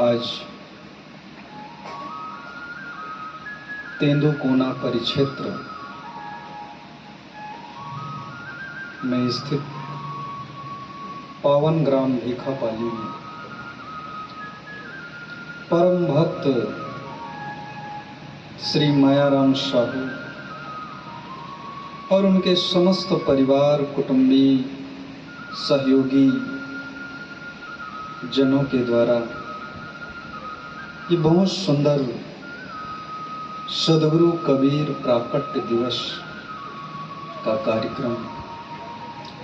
आज तेंदुकोना परिक्षेत्र में स्थित पावन ग्राम भीखापाली में परम भक्त श्री मायाराम साहू और उनके समस्त परिवार, कुटुंबी, सहयोगी जनों के द्वारा ये बहुत सुंदर सद्गुरु कबीर प्राकट्य दिवस का कार्यक्रम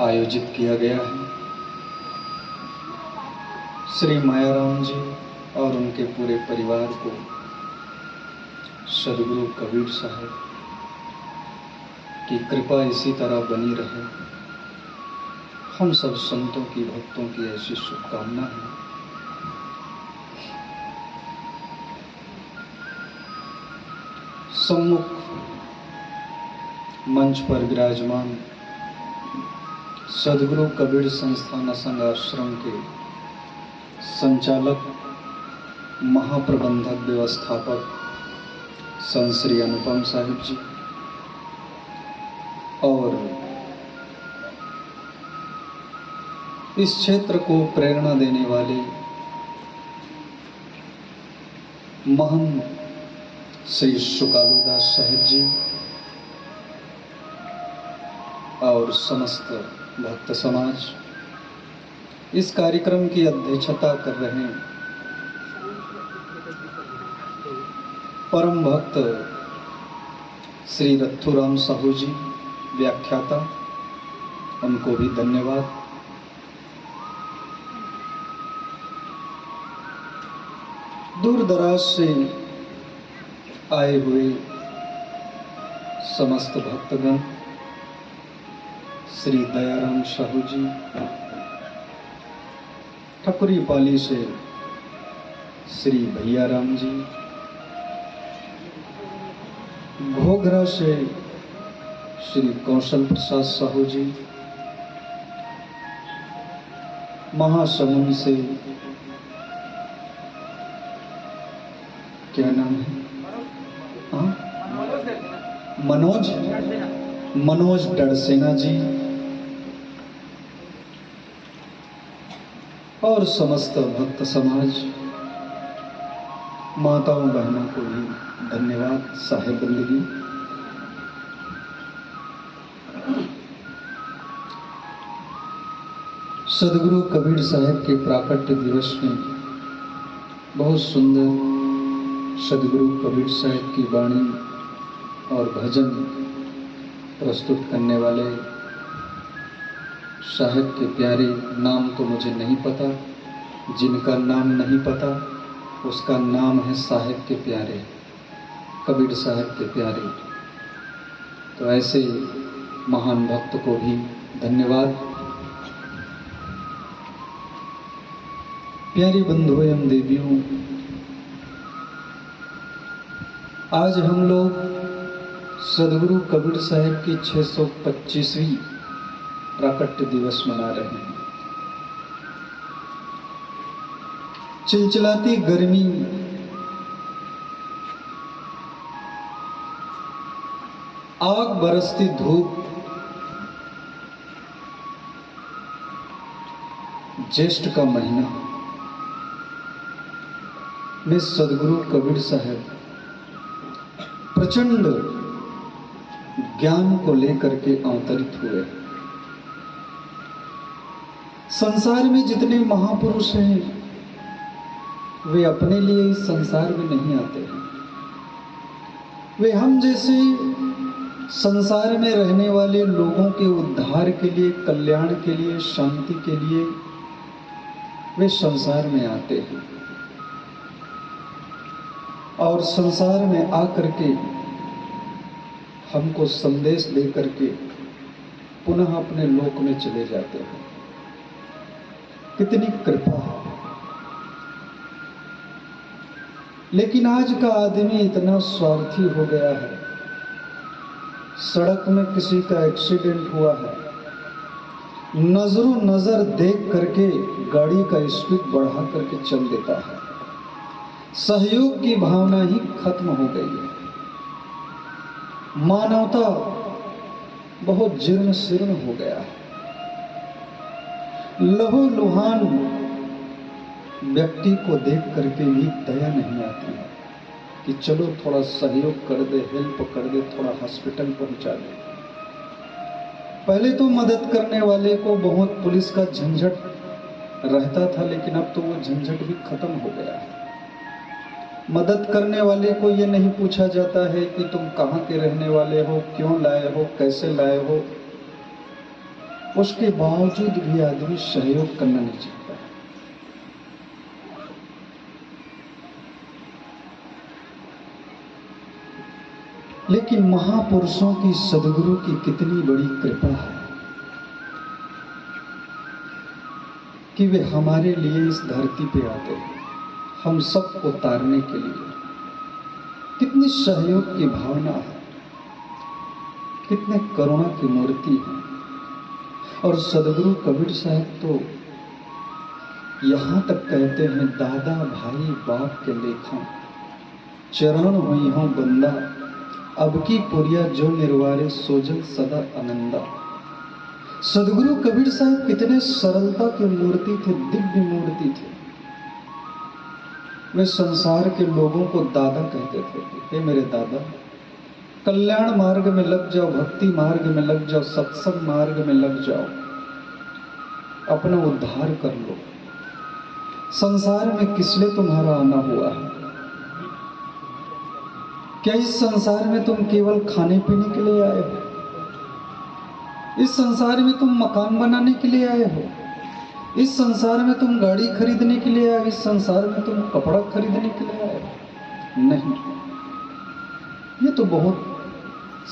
आयोजित किया गया है। श्री मायाराम जी और उनके पूरे परिवार को सद्गुरु कबीर साहब की कृपा इसी तरह बनी रहे। हम सब संतों की, भक्तों की ऐसी शुभकामना है। सम्मुख मंच पर विराजमान सद्गुरु कबीर संस्थान असंग आश्रम के संचालक, महाप्रबंधक, व्यवस्थापक संत श्री अनुपम साहिब जी और इस क्षेत्र को प्रेरणा देने वाले महंत श्री सुकालुदास साहिब जी और समस्त भक्त समाज, इस कार्यक्रम की अध्यक्षता कर रहे हैं परम भक्त श्री रथुराम साहू जी, व्याख्याता, उनको भी धन्यवाद। दूर दराज से आए हुए समस्त भक्तगण, श्री दयाराम साहू जी, ठकुरी पाली से श्री भैयाराम जी, घोघरा से श्री कौशल प्रसाद साहू जी, महासमुंद से क्या नाम है, मनोज डड़सेना जी और समस्त भक्त समाज, माताओं बहनों को भी धन्यवाद, साहेब बंदगी। सद्गुरु कबीर साहब के प्राकट्य दिवस में बहुत सुंदर सद्गुरु कबीर साहब की वाणी और भजन प्रस्तुत करने वाले साहब के प्यारे, नाम तो मुझे नहीं पता, जिनका नाम नहीं पता उसका नाम है साहब के प्यारे, कबीर साहब के प्यारे। तो ऐसे महान भक्त को भी धन्यवाद। प्यारे बंधुओं एवं देवियों, आज हम लोग सद्गुरु कबीर साहब की 625वीं प्राकट्य दिवस मना रहे हैं। चिलचिलाती गर्मी, आग बरसती धूप, ज्येष्ठ का महीना में सद्गुरु कबीर साहब प्रचंड ज्ञान को लेकर के अवतरित हुए। संसार में जितने महापुरुष हैं वे अपने लिए इस संसार में नहीं आते हैं। वे हम जैसे संसार में रहने वाले लोगों के उद्धार के लिए, कल्याण के लिए, शांति के लिए वे संसार में आते हैं और संसार में आकर के हमको संदेश दे करके पुनः अपने लोक में चले जाते हैं। कितनी कृपा है। लेकिन आज का आदमी इतना स्वार्थी हो गया है। सड़क में किसी का एक्सीडेंट हुआ है, नजरों नजर देख करके गाड़ी का स्पीड बढ़ा करके चल देता है। सहयोग की भावना ही खत्म हो गई है। मानवता बहुत जीर्ण शीर्ण हो गया है। लहूलुहान व्यक्ति को देख करके भी दया नहीं आती है कि चलो थोड़ा सहयोग कर दे, हेल्प कर दे, थोड़ा हॉस्पिटल पहुंचा दे। पहले तो मदद करने वाले को बहुत पुलिस का झंझट रहता था, लेकिन अब तो वो झंझट भी खत्म हो गया है। मदद करने वाले को ये नहीं पूछा जाता है कि तुम कहाँ के रहने वाले हो, क्यों लाए हो, कैसे लाए हो। उसके बावजूद भी आदमी सहयोग करना नहीं चाहता। लेकिन महापुरुषों की, सद्गुरु की कितनी बड़ी कृपा है कि वे हमारे लिए इस धरती पे आते हैं, हम सबको तारने के लिए। कितनी सहयोग की भावना है, कितने करुणा की मूर्ति है। और सद्गुरु कबीर साहब तो यहां तक कहते हैं, दादा भाई बाप के लेखा चरण हुई हूं बंदा, अब की पुरिया जो निर्वारे सोजल सदा आनंदा। सद्गुरु कबीर साहब कितने सरलता की मूर्ति थे, दिव्य मूर्ति थे। वे संसार के लोगों को दादा कहते थे। हे मेरे दादा, कल्याण मार्ग में लग जाओ, भक्ति मार्ग में लग जाओ, सत्संग मार्ग में लग जाओ, अपना उद्धार कर लो। संसार में किस लिए तुम्हारा आना हुआ है? क्या इस संसार में तुम केवल खाने पीने के लिए आए हो? इस संसार में तुम मकान बनाने के लिए आए हो? इस संसार में तुम गाड़ी खरीदने के लिए आए हो? इस संसार में तुम कपड़ा खरीदने के लिए आए हो? नहीं, ये तो बहुत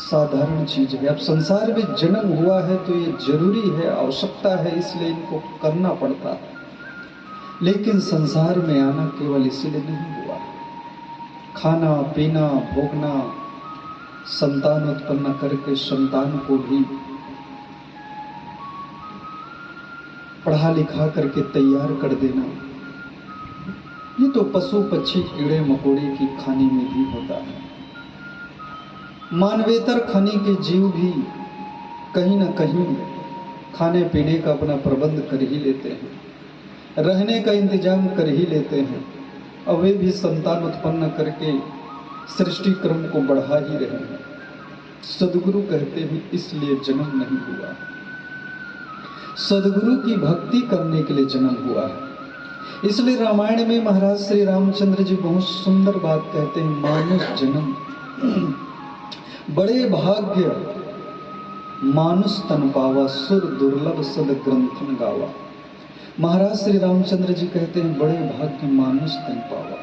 साधारण चीज है। अब संसार में जन्म हुआ है तो ये जरूरी है, आवश्यकता है, इसलिए इनको करना पड़ता है। लेकिन संसार में आना केवल इसीलिए नहीं हुआ। खाना पीना भोगना, संतान उत्पन्न करके संतान को भी पढ़ा लिखा करके तैयार कर देना, ये तो पशु पक्षी कीड़े मकोड़े की खाने में भी होता है। मानवेतर खनी के जीव भी कहीं ना कहीं खाने पीने का अपना प्रबंध कर ही लेते हैं, रहने का इंतजाम कर ही लेते हैं, और वे भी संतान उत्पन्न करके सृष्टि क्रम को बढ़ा ही रहे हैं। सद्गुरु कहते हैं इसलिए जन्म नहीं हुआ, सद्गुरु की भक्ति करने के लिए जन्म हुआ है। इसलिए रामायण में महाराज श्री रामचंद्र जी बहुत सुंदर बात कहते हैं, मानुष जन्म बड़े भाग्य मानुष तन पावा, सुर दुर्लभ सद ग्रंथन गावा। महाराज श्री रामचंद्र जी कहते हैं बड़े भाग्य मानुष तन पावा।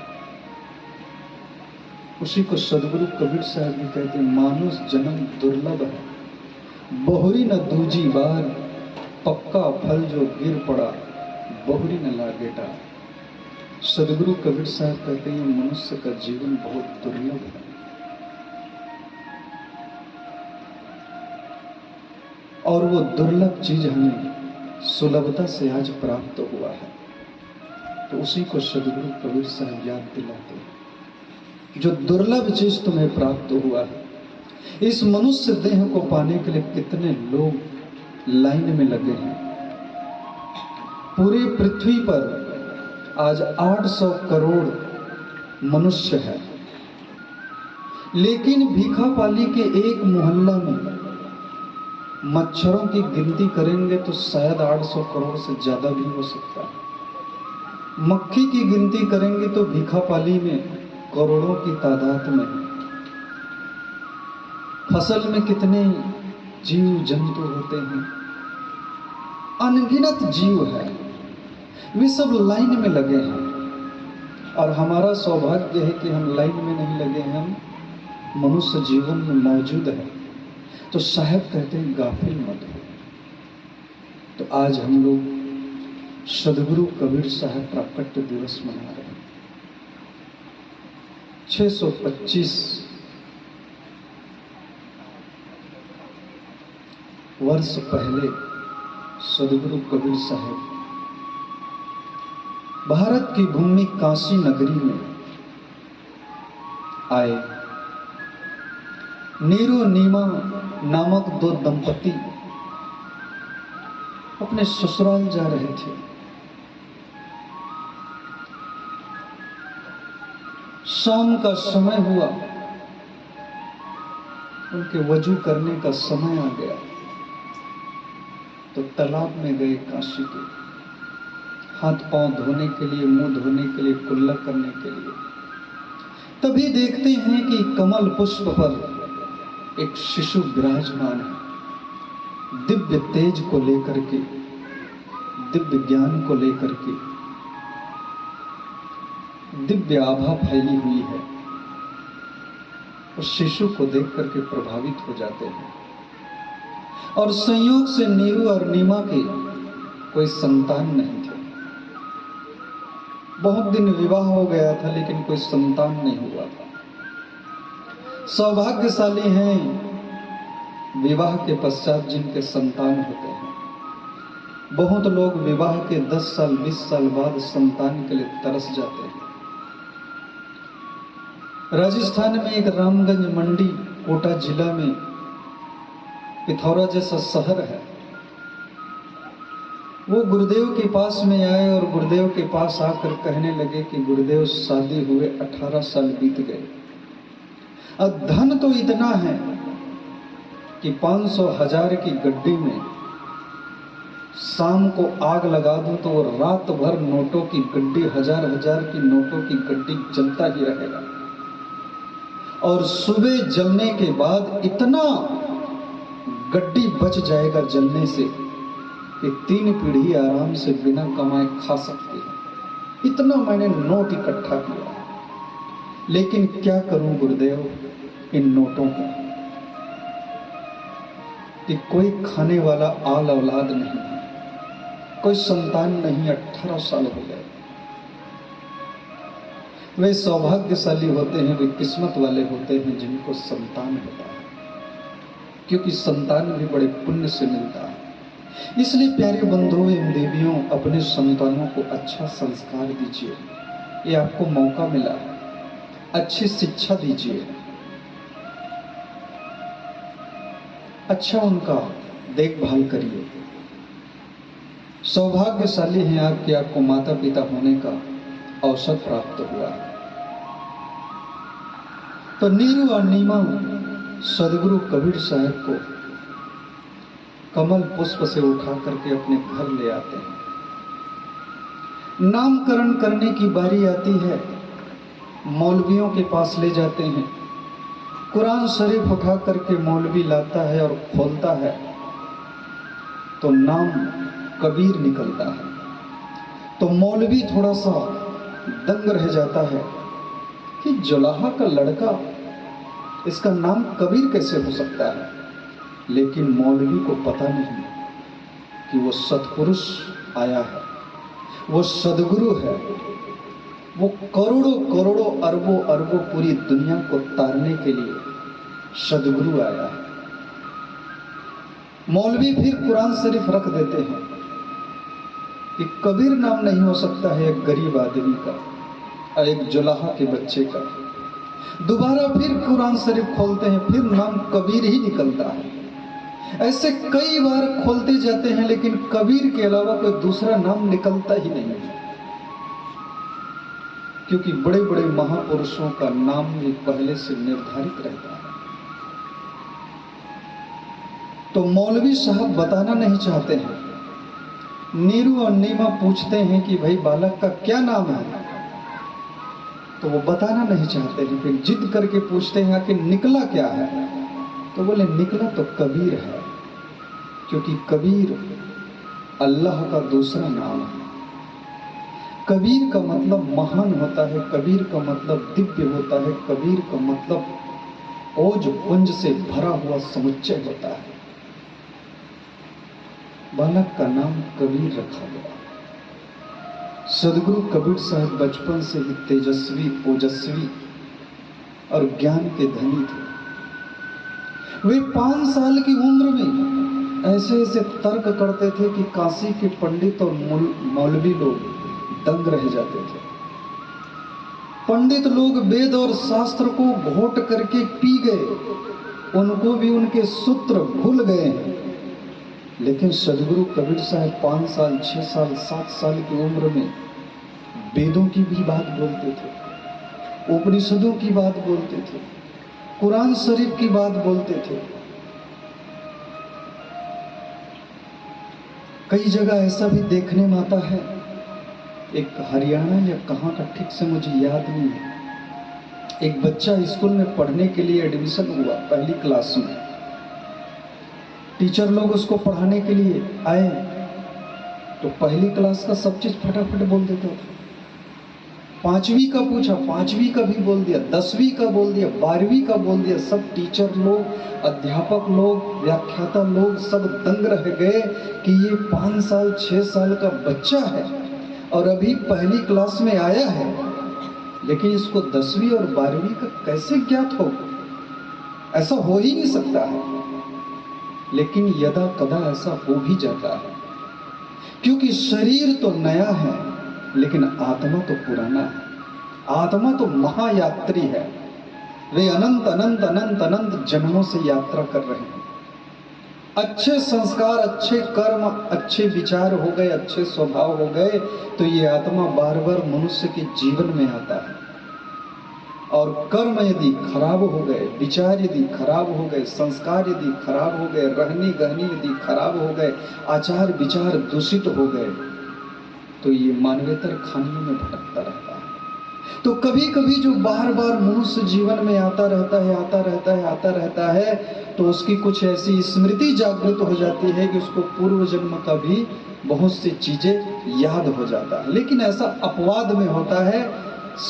उसी को सद्गुरु कबीर साहब भी कहते हैं मानुष जन्म दुर्लभ है, बहुरी न दूजी बार, पक्का फल जो गिर पड़ा, बहुरी न लागे डार। सद्गुरु कबीर साहब कहते हैं मनुष्य का जीवन बहुत दुर्लभ है, और वो दुर्लभ चीज हमें सुलभता से आज प्राप्त हुआ है। तो उसी को सद्गुरु कबीर साहब याद दिलाते हैं, जो दुर्लभ चीज तुम्हें प्राप्त हुआ है। इस मनुष्य देह को पाने के लिए कितने लोग लाइन में लगे हैं। पूरी पृथ्वी पर आज 800 करोड़ मनुष्य है, लेकिन भीखापाली के एक मोहल्ला में मच्छरों की गिनती करेंगे तो शायद 800 करोड़ से ज्यादा भी हो सकता है। मक्खी की गिनती करेंगे तो भीखापाली में करोड़ों की तादाद में है। फसल में कितने जीव जंतु होते हैं, अनगिनत जीव है, वे सब लाइन में लगे हैं। और हमारा सौभाग्य है कि हम लाइन में नहीं लगे हैं, हम मनुष्य जीवन में मौजूद है। तो साहब कहते हैं गाफिल मत हो। तो आज हम लोग सद्गुरु कबीर साहब प्राकट्य दिवस मना रहे हैं। 625 वर्ष पहले सद्गुरु कबीर साहब भारत की भूमि काशी नगरी में आए। नीरू नीमा नामक दो दंपति अपने ससुराल जा रहे थे। शाम का समय हुआ, उनके वजू करने का समय आ गया, तो तालाब में गए काशी के, हाथ पांव धोने के लिए, मुंह धोने के लिए, कुल्ला करने के लिए। तभी देखते हैं कि कमल पुष्प पर एक शिशु विराजमान है, दिव्य तेज को लेकर के, दिव्य ज्ञान को लेकर के, दिव्य आभा फैली हुई है। उस शिशु को देख करके प्रभावित हो जाते हैं। और संयोग से नीरू और नीमा के कोई संतान नहीं थे। बहुत दिन विवाह हो गया था लेकिन कोई संतान नहीं हुआ था। सौभाग्यशाली हैं विवाह के पश्चात जिनके संतान होते हैं। बहुत लोग विवाह के 10 साल 20 साल बाद संतान के लिए तरस जाते हैं। राजस्थान में एक रामगंज मंडी कोटा जिला में पिथौरा जैसा शहर है। वो गुरुदेव के पास में आए और गुरुदेव के पास आकर कहने लगे कि गुरुदेव शादी हुए 18 साल बीत गए, और धन तो इतना है कि 500,000 की गड्डी में शाम को आग लगा दूं तो वो रात भर नोटों की गड्डी, हजार हजार की नोटों की गड्डी जलता ही रहेगा। और सुबह जलने के बाद इतना गड्डी बच जाएगा जलने से कि 3 पीढ़ी आराम से बिना कमाए खा सकती है। इतना मैंने नोट इकट्ठा किया, लेकिन क्या करूं गुरुदेव इन नोटों का, कि कोई खाने वाला आल औलाद नहीं, कोई संतान नहीं। 18 साल हो गए। वे सौभाग्यशाली होते हैं, वे किस्मत वाले होते हैं जिनको संतान होता है, क्योंकि संतान भी बड़े पुण्य से मिलता है। इसलिए प्यारे बंधुओं एवं देवियों, अपने संतानों को अच्छा संस्कार दीजिए। ये आपको मौका मिला है, अच्छी शिक्षा दीजिए, अच्छा उनका देखभाल करिए। सौभाग्यशाली हैं आप कि आपको माता पिता होने का अवसर प्राप्त हुआ है। तो नीरू और नीमा सदगुरु कबीर साहब को कमल पुष्प से उठा करके अपने घर ले आते हैं। नामकरण करने की बारी आती है, मौलवियों के पास ले जाते हैं। कुरान शरीफ उठा करके मौलवी लाता है और खोलता है तो नाम कबीर निकलता है। तो मौलवी थोड़ा सा दंग रह जाता है कि जुलाहा का लड़का, इसका नाम कबीर कैसे हो सकता है। लेकिन मौलवी को पता नहीं कि वो सत्पुरुष आया है, वो सदगुरु है, वो करोड़ों करोड़ों अरबों अरबों पूरी दुनिया को तारने के लिए सदगुरु आया है। मौलवी फिर कुरान शरीफ रख देते हैं कि कबीर नाम नहीं हो सकता है एक गरीब आदमी का और एक जुलाहा के बच्चे का। दोबारा फिर कुरान शरीफ खोलते हैं, फिर नाम कबीर ही निकलता है। ऐसे कई बार खोलते जाते हैं लेकिन कबीर के अलावा कोई दूसरा नाम निकलता ही नहीं है, क्योंकि बड़े बड़े महापुरुषों का नाम भी पहले से निर्धारित रहता है। तो मौलवी साहब बताना नहीं चाहते हैं। नीरू और नीमा पूछते हैं कि भाई बालक का क्या नाम है, तो वो बताना नहीं चाहते हैं। फिर जिद करके पूछते हैं कि निकला क्या है, तो बोले निकला तो कबीर है, क्योंकि कबीर अल्लाह का दूसरा नाम है। कबीर का मतलब महान होता है, कबीर का मतलब दिव्य होता है, कबीर का मतलब ओज पुंज से भरा हुआ समुच्चय होता है। बालक का नाम कबीर रखा गया। सदगुरु कबीर साहब बचपन से ही तेजस्वी, ओजस्वी और ज्ञान के धनी थे। वे 5 साल की उम्र में ऐसे ऐसे तर्क करते थे कि काशी के पंडित और मौलवी लोग दंग रह जाते थे। पंडित लोग वेद और शास्त्र को घोट करके पी गए, उनको भी उनके सूत्र भूल गए हैं। लेकिन सदगुरु कबीर साहब 5 साल 6 साल 7 साल की उम्र में वेदों की भी बात बोलते थे, उपनिषदों की बात बोलते थे, कुरान शरीफ की बात बोलते थे। कई जगह ऐसा भी देखने में आता है, एक हरियाणा या कहाँ का ठीक से मुझे याद नहीं है, एक बच्चा स्कूल में पढ़ने के लिए एडमिशन हुआ पहली क्लास में। टीचर लोग उसको पढ़ाने के लिए आए तो पहली क्लास का सब चीज फटाफट बोल देता था। 5वीं का पूछा, 5वीं का भी बोल दिया, 10वीं का बोल दिया, 12वीं का बोल दिया। सब टीचर लोग, अध्यापक लोग, व्याख्याता लोग सब दंग रह गए कि ये 5 साल 6 साल का बच्चा है और अभी पहली क्लास में आया है, लेकिन इसको 10वीं और 12वीं का कैसे ज्ञात हो? ऐसा हो ही नहीं सकता है। लेकिन यदा कदा ऐसा हो भी जाता है, क्योंकि शरीर तो नया है लेकिन आत्मा तो पुराना है। आत्मा तो महायात्री है, वे अनंत अनंत अनंत अनंत जन्मों से यात्रा कर रहे हैं। अच्छे संस्कार, अच्छे कर्म, अच्छे विचार हो गए, अच्छे स्वभाव हो गए तो ये आत्मा बार बार मनुष्य के जीवन में आता है। और कर्म यदि खराब हो गए, विचार यदि खराब हो गए, संस्कार यदि खराब हो गए, रहनी गहनी यदि खराब हो गए, आचार विचार दूषित हो गए तो ये मानवेतर खानियों में भटकता रहता है। तो कभी कभी जो बार बार मनुष्य जीवन में आता रहता है तो उसकी कुछ ऐसी स्मृति जागृत हो जाती है कि उसको पूर्व जन्म का भी बहुत सी चीजें याद हो जाता है। लेकिन ऐसा अपवाद में होता है,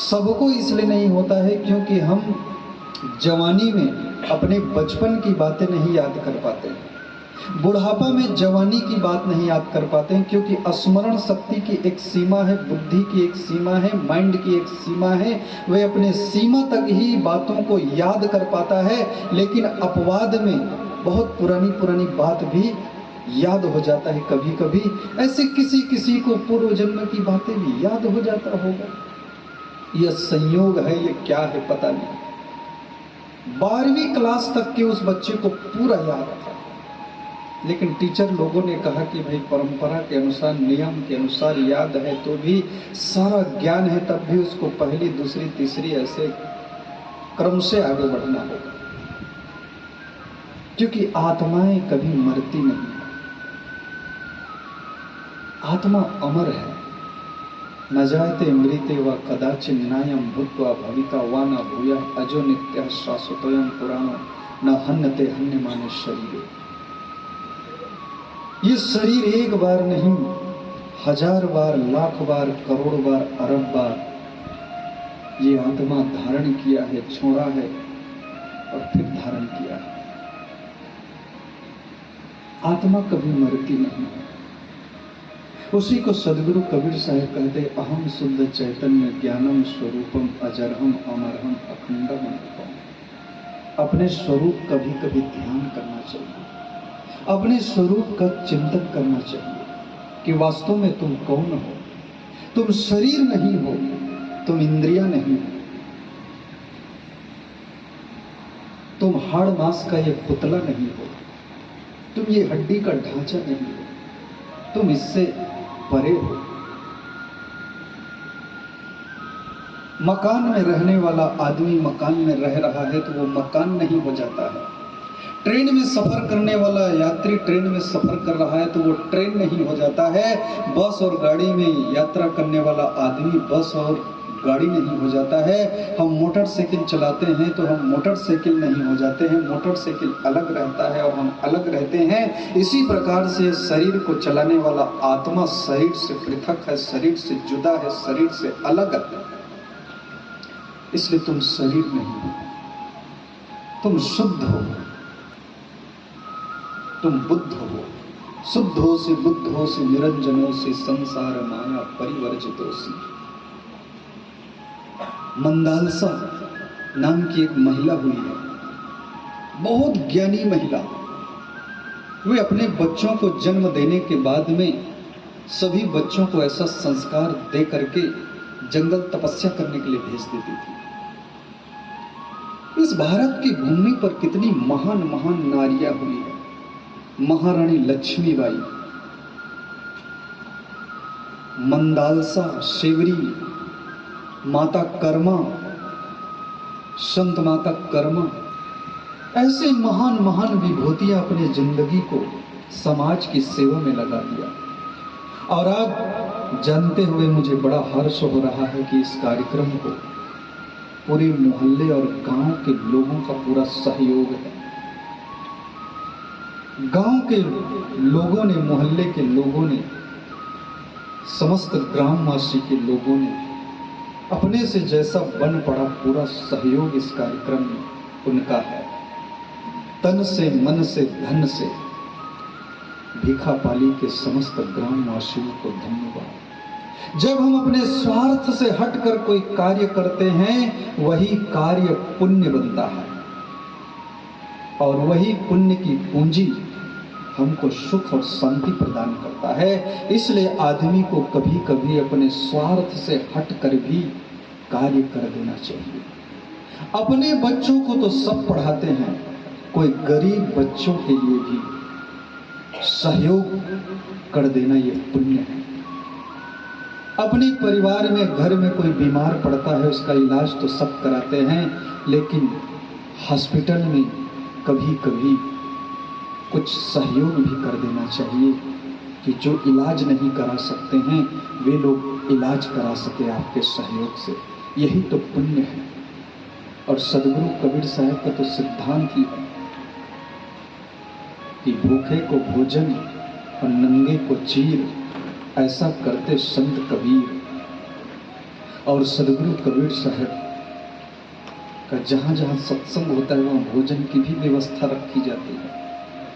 सबको इसलिए नहीं होता है क्योंकि हम जवानी में अपने बचपन की बातें नहीं याद कर पाते हैं, बुढ़ापा में जवानी की बात नहीं याद कर पाते हैं, क्योंकि स्मरण शक्ति की एक सीमा है, बुद्धि की एक सीमा है, माइंड की एक सीमा है। वह अपने सीमा तक ही बातों को याद कर पाता है, लेकिन अपवाद में बहुत पुरानी पुरानी बात भी याद हो जाता है। कभी कभी ऐसे किसी किसी को पूर्व जन्म की बातें भी याद हो जाता होगा। यह संयोग है, ये क्या है पता नहीं। 12वीं क्लास तक के उस बच्चे को पूरा याद था, लेकिन टीचर लोगों ने कहा कि भाई परंपरा के अनुसार, नियम के अनुसार याद है तो भी सारा ज्ञान है, तब भी उसको पहली दूसरी तीसरी ऐसे क्रम से आगे बढ़ना होगा, क्योंकि आत्माएं कभी मरती नहीं। आत्मा अमर है। न जायते मृते व कदाचिन नायम भूत्वा भविता वा न भूयः अजो नित्यः शाश्वतोऽयं पुराणो न हन्यते हन्यमाने शरीरे। ये शरीर एक बार नहीं, 1000 बार, लाख बार, करोड़ बार, अरब बार ये आत्मा धारण किया है, छोड़ा है और फिर धारण किया है। आत्मा कभी मरती नहीं है। उसी को सदगुरु कबीर साहब कहते, अहम शुद्ध चैतन्य ज्ञानम स्वरूपम अजरहम अमरहम अखंडम अनुपम। अपने स्वरूप कभी कभी ध्यान करना चाहिए, अपने स्वरूप का चिंतन करना चाहिए कि वास्तव में तुम कौन हो। तुम शरीर नहीं हो, तुम इंद्रियां नहीं हो, तुम हाड़ मांस का ये पुतला नहीं हो, तुम ये हड्डी का ढांचा नहीं हो, तुम इससे परे हो। मकान में रहने वाला आदमी मकान में रह रहा है तो वो मकान नहीं हो जाता है। ट्रेन में सफर करने वाला यात्री ट्रेन में सफर कर रहा है तो वो ट्रेन नहीं हो जाता है। बस और गाड़ी में यात्रा करने वाला आदमी बस और गाड़ी नहीं हो जाता है। हम मोटरसाइकिल चलाते हैं तो हम मोटरसाइकिल नहीं हो जाते हैं। मोटरसाइकिल अलग रहता है और हम अलग रहते हैं। इसी प्रकार से शरीर को चलाने वाला आत्मा शरीर से पृथक है, शरीर से जुदा है, शरीर से अलग है। इसलिए तुम शरीर नहीं हो, तुम शुद्ध हो, तुम बुद्ध हो। शुद्ध हो से बुद्ध हो से निरंजनों से संसार माया परिवर्जितों से। मंदालसा नाम की एक महिला हुई है, बहुत ज्ञानी महिला। वे अपने बच्चों को जन्म देने के बाद में सभी बच्चों को ऐसा संस्कार दे करके जंगल तपस्या करने के लिए भेज देती थी। इस भारत की भूमि पर कितनी महान महान नारियां हुई है। महारानी लक्ष्मीबाई, मंदालसा, शेवरी, माता कर्मा, संत माता कर्मा, ऐसे महान महान विभूतियां अपने जिंदगी को समाज की सेवा में लगा दिया। और आज जानते हुए मुझे बड़ा हर्ष हो रहा है कि इस कार्यक्रम को पूरे मोहल्ले और गांव के लोगों का पूरा सहयोग है। गांव के लोगों ने, मोहल्ले के लोगों ने, समस्त ग्रामवासी के लोगों ने अपने से जैसा बन पड़ा पूरा सहयोग इस कार्यक्रम में उनका है। तन से, मन से, धन से भीखापाली के समस्त ग्रामवासियों को धन्यवाद। जब हम अपने स्वार्थ से हटकर कोई कार्य करते हैं, वही कार्य पुण्य बनता है और वही पुण्य की पूंजी हमको सुख और शांति प्रदान करता है। इसलिए आदमी को कभी कभी अपने स्वार्थ से हटकर भी कार्य कर देना चाहिए। अपने बच्चों को तो सब पढ़ाते हैं, कोई गरीब बच्चों के लिए भी सहयोग कर देना ये पुण्य है। अपने परिवार में, घर में कोई बीमार पड़ता है, उसका इलाज तो सब कराते हैं, लेकिन हॉस्पिटल में कभी कभी कुछ सहयोग भी कर देना चाहिए कि जो इलाज नहीं करा सकते हैं वे लोग इलाज करा सके आपके सहयोग से। यही तो पुण्य है। और सदगुरु कबीर साहब का तो सिद्धांत ही है कि भूखे को भोजन और नंगे को चीर, ऐसा करते संत कबीर। और सदगुरु कबीर साहब का जहां जहां सत्संग होता है वहां भोजन की भी व्यवस्था रखी जाती है,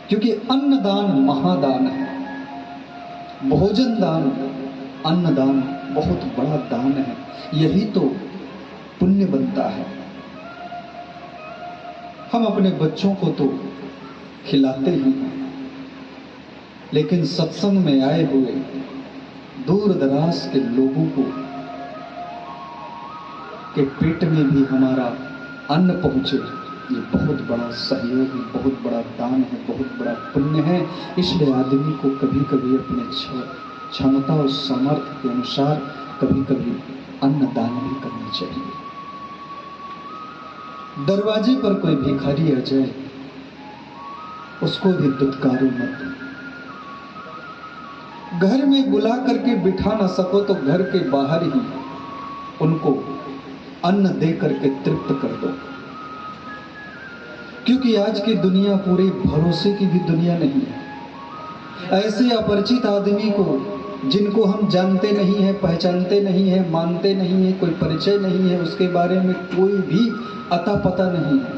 क्योंकि अन्नदान महादान है। भोजन दान, अन्नदान बहुत बड़ा दान है। यही तो पुण्य बनता है। हम अपने बच्चों को तो खिलाते ही हैं, लेकिन सत्संग में आए हुए दूर दराज के लोगों को के पेट में भी हमारा अन्न पहुंचे, ये बहुत बड़ा सहयोग है, बहुत बड़ा दान है, बहुत बड़ा पुण्य है। इसलिए आदमी को कभी कभी अपने क्षमता और सामर्थ्य के अनुसार कभी कभी अन्न दान भी करना चाहिए। दरवाजे पर कोई भिखारी आ जाए, उसको भी दुत्कारो मत। घर में बुला करके बिठा ना सको तो घर के बाहर ही उनको अन्न दे करके तृप्त कर दो, क्योंकि आज की दुनिया पूरे भरोसे की भी दुनिया नहीं है। ऐसे अपरिचित आदमी को, जिनको हम जानते नहीं है, पहचानते नहीं है, मानते नहीं है, कोई परिचय नहीं है, उसके बारे में कोई भी अता पता नहीं है,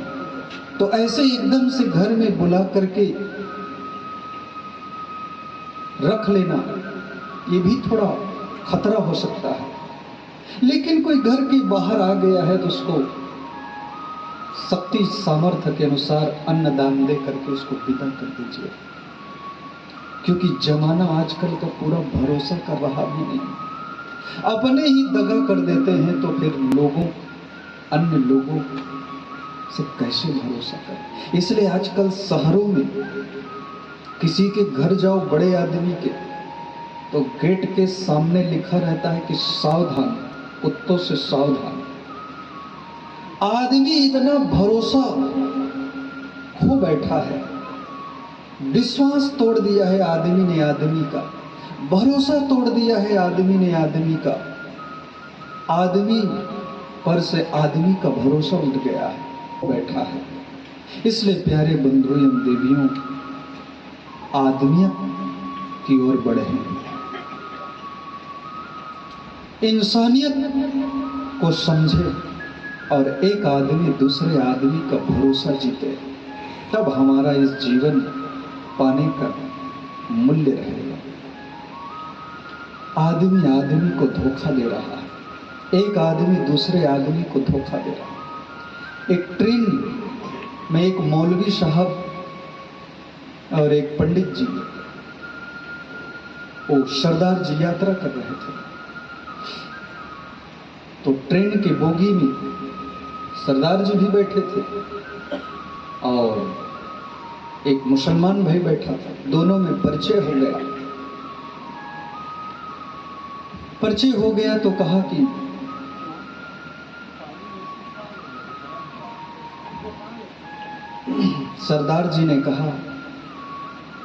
तो ऐसे एकदम से घर में बुला करके रख लेना, ये भी थोड़ा खतरा हो सकता है। लेकिन कोई घर के बाहर आ गया है तो उसको शक्ति सामर्थ्य के अनुसार अन्नदान दे करके उसको विदा कर दीजिए, क्योंकि जमाना आजकल का पूरा भरोसा का रहा भी नहीं। अपने ही दगा कर देते हैं तो फिर लोगों, अन्य लोगों से कैसे भरोसा करें। इसलिए आजकल शहरों में किसी के घर जाओ बड़े आदमी के, तो गेट के सामने लिखा रहता है कि सावधान, कुत्तों से सावधान। आदमी इतना भरोसा खो बैठा है, विश्वास तोड़ दिया है आदमी ने आदमी का, भरोसा तोड़ दिया है आदमी ने आदमी का। आदमी पर से आदमी का भरोसा उठ गया है, बैठा है। इसलिए प्यारे बंधुओं एवं देवियों, आदमियत की ओर बढ़े, इंसानियत को समझे और एक आदमी दूसरे आदमी का भरोसा जीते, तब हमारा इस जीवन पाने का मूल्य रहेगा। आदमी आदमी को धोखा दे रहा है, एक आदमी दूसरे आदमी को धोखा दे रहा है। एक ट्रेन में एक मौलवी साहब और एक पंडित जी, वो सरदार जी यात्रा कर रहे थे। तो ट्रेन की बोगी में सरदार जी भी बैठे थे और एक मुसलमान भाई बैठा था। दोनों में परिचय हो गया। परिचय हो गया तो कहा कि सरदार जी ने कहा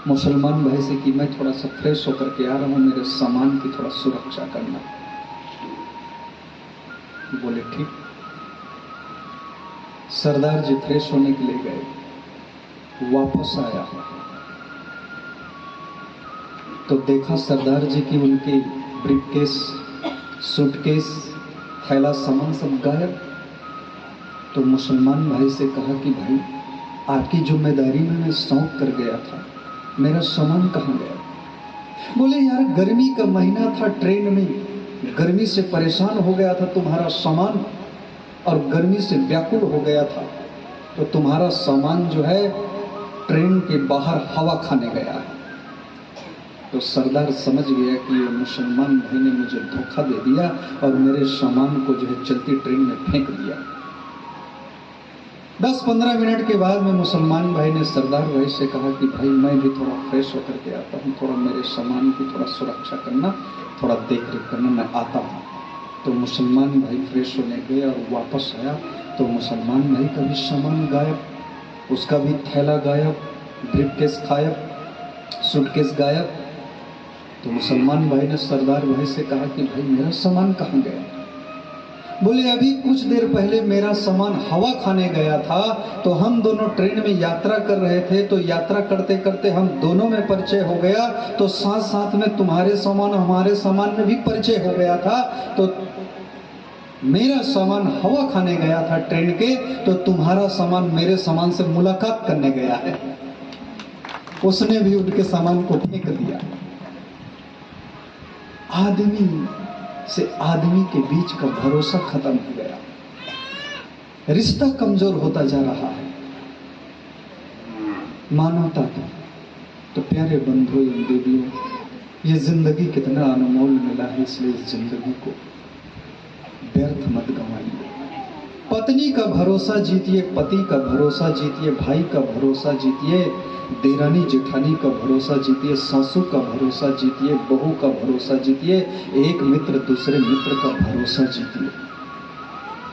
मुसलमान भाई से कि मैं थोड़ा सा फ्रेश होकर के आ रहा हूं, मेरे सामान की थोड़ा सुरक्षा करना। बोले ठीक। सरदार जी फ्रेश होने के लिए गए। वापस आया तो देखा सरदार जी की उनके ब्रीफकेस, सूटकेस, थैला सामान सब गायब। तो मुसलमान भाई से कहा कि भाई आपकी जिम्मेदारी में मैं सौंप कर गया था, मेरा सामान कहाँ गया? बोले यार गर्मी का महीना था, ट्रेन में गर्मी से परेशान हो गया था तुम्हारा सामान, और गर्मी से व्याकुल हो गया था, तो तुम्हारा सामान जो है ट्रेन के बाहर हवा खाने गया है। तो सरदार समझ गया कि ये मुसलमान भाई ने मुझे धोखा दे दिया और मेरे सामान को जो है चलती ट्रेन में फेंक दिया। 10-15 मिनट के बाद में मुसलमान भाई ने सरदार भाई से कहा कि भाई मैं भी थोड़ा फ्रेश होकर के आता हूँ, थोड़ा मेरे सामान की थोड़ा सुरक्षा करना, थोड़ा देख रेख करना, मैं आता हूँ। तो मुसलमान भाई फ्रेश होने गए और वापस आया तो मुसलमान भाई का भी सामान गायब, उसका भी थैला गायब, ब्रीफकेस गायब, सूटकेस गायब। तो मुसलमान भाई ने सरदार भाई से कहा कि भाई मेरा सामान कहाँ गया? बोले अभी कुछ देर पहले मेरा सामान हवा खाने गया था, तो हम दोनों ट्रेन में यात्रा कर रहे थे, तो यात्रा करते करते हम दोनों में परिचय हो गया, तो साथ साथ में तुम्हारे सामान हमारे सामान में भी परिचय हो गया था, तो मेरा सामान हवा खाने गया था ट्रेन के, तो तुम्हारा सामान मेरे सामान से मुलाकात करने गया है। उसने भी उनके सामान को फेंक दिया। आदमी से आदमी के बीच का भरोसा खत्म हो गया, रिश्ता कमजोर होता जा रहा है। मानवता तो प्यारे बंधुओं एवं देवियों, ये जिंदगी कितना अनमोल मिला है, इसलिए इस जिंदगी को व्यर्थ मत गंवाइए। पत्नी का भरोसा जीतिए, पति का भरोसा जीतिए, भाई का भरोसा जीतिए, देरानी जेठानी का भरोसा जीतिए, सासू का भरोसा जीतिए, बहू का भरोसा जीतिए, एक मित्र दूसरे मित्र का भरोसा जीतिए।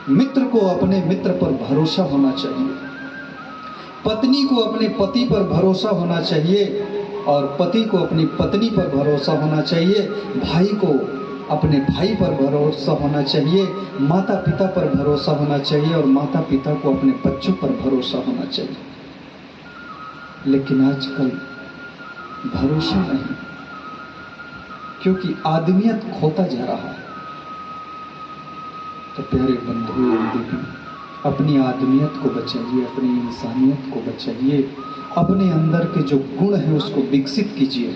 मित्र को अपने मित्र पर भरोसा होना चाहिए, पत्नी को अपने पति पर भरोसा होना चाहिए, और पति को अपनी पत्नी पर भरोसा होना चाहिए, भाई को अपने भाई पर भरोसा होना चाहिए, माता पिता पर भरोसा होना चाहिए, और माता पिता को अपने बच्चों पर भरोसा होना चाहिए। लेकिन आजकल भरोसा नहीं, क्योंकि आदमियत खोता जा रहा है। तो प्यारे बंधुओं देवी, अपनी आदमियत को बचाइए, अपनी इंसानियत को बचाइए, अपने अंदर के जो गुण है उसको विकसित कीजिए।